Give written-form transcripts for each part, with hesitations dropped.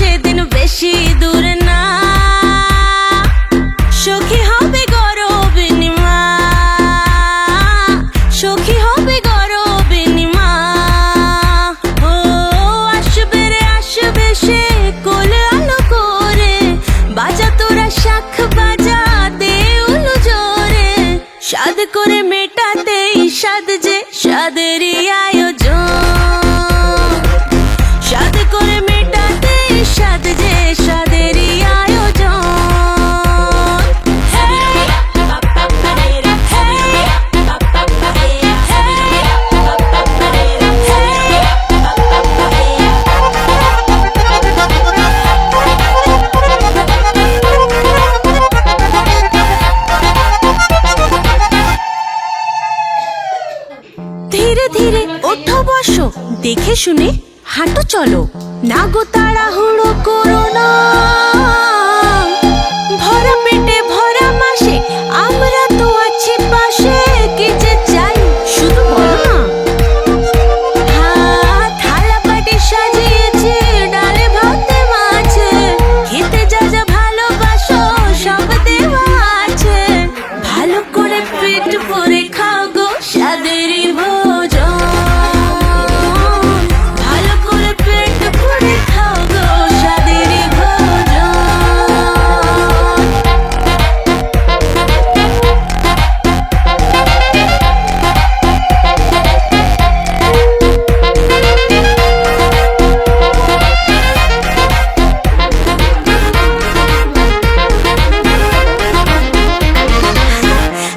সেদিন বেশি দূর না, সখী হবে গরবিনীমা, সখী হবে গরবিনীমা। ও আসবে রে আসবে সে কোলে আলো করে, বাজা তোরা শাখ বাজা দে উলু জোরে, সাদ করে মেটাতে সাদ যে সাদেরই আয়োজন, সাদ করে মেটাতে সাদ যে সাদেরই আয়োজন। ধীরে ধীরে ওঠো বসো, দেখে শুনে হাঁটো চলো, না গো তাড়াহুড়ো করো না, ভরা পেটে ভরা মাসে আমরা তো আছি পাশে, কি যে চাই শুধু বলো না। হ্যাঁ থালা বাটি সাজিয়েছে ডালে ভাতে মাছে, খেতে যা যা ভালোবাসো সব দেওয়া আছে, ভালো করে পেট ভরে খাও গো সাদেরই ভোজন, ভালো করে পেট ভরে খাও গো সাদেরই ভোজন।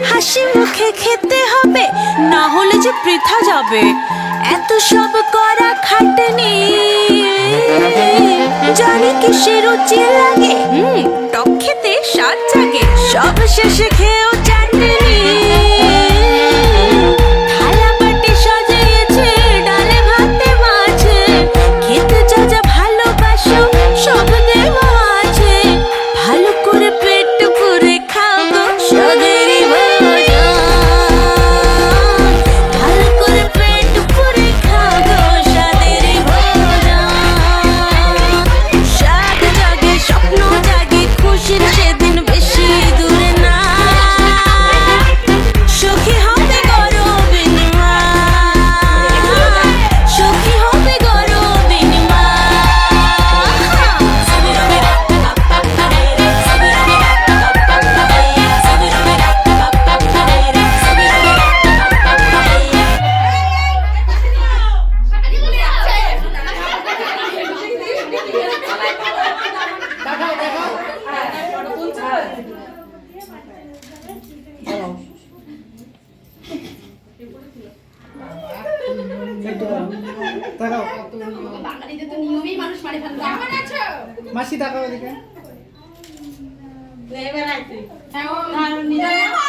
হাসি মুখে খেতে হবে, না হলে যে বৃথা যাবে, এত সব করা খাটনি, জানি কিসে রুচি লাগে, টক খেতে স্বাদ জাগে, সব শেষে খেয়েও চাটনি, থালা বাটি সাজিয়েছে ডালে ভাতে মাছে, খেতে যা যা ভালোবাসো সব দেওয়া আছে, ভালো করে পেট ভরে খাও গো সাদেরই ভোজন, ভালো করে পেট ভরে খাও গো সাদেরই ভোজন। সাদ জাগে স্বপ্ন জাগে খুশির সেদিন বেশি দূরে না, সখী হবে গরবিনীমা, সখী হবে গরবিনীমা। বাঙালিদের তো নিয়মেই মানুষ মারে ফেলে। কেমন আছো মাসি? তাকাও এদিকে। এবার আইতে হ্যাঁ ও নিজে না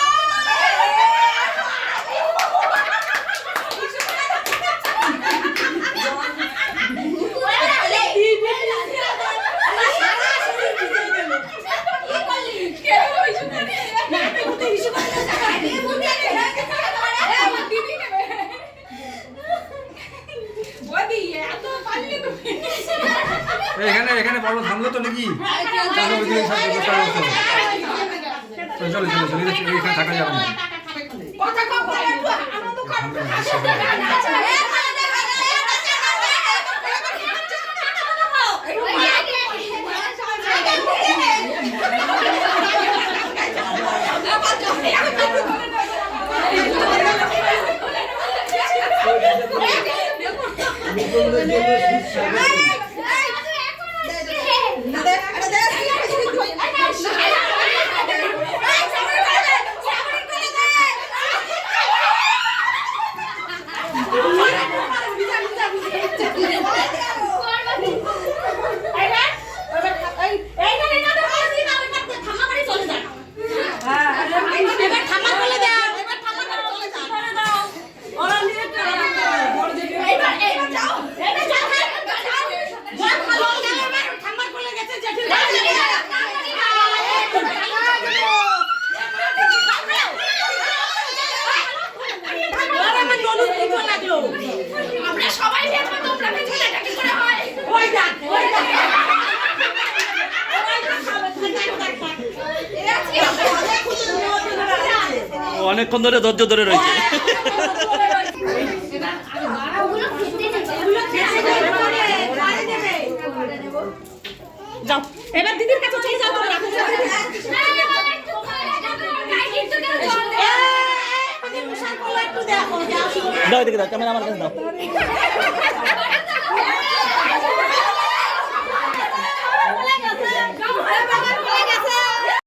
এখানে বড় থামলো তো নাকি? চলো চলো চলো চলো, এখানে থাকা যাবে না। আমরা সবাই দেখবো তোমরা পেছনে এটা কি করে হয় ওই দেখ অনেকক্ষণ ধরে ধৈর্য ধরে রয়েছে। যাও এবার দিদির কাছে চলে যাও তোমরা দাও এদিকে দাও, ক্যামেরা আমার কাছে দাও।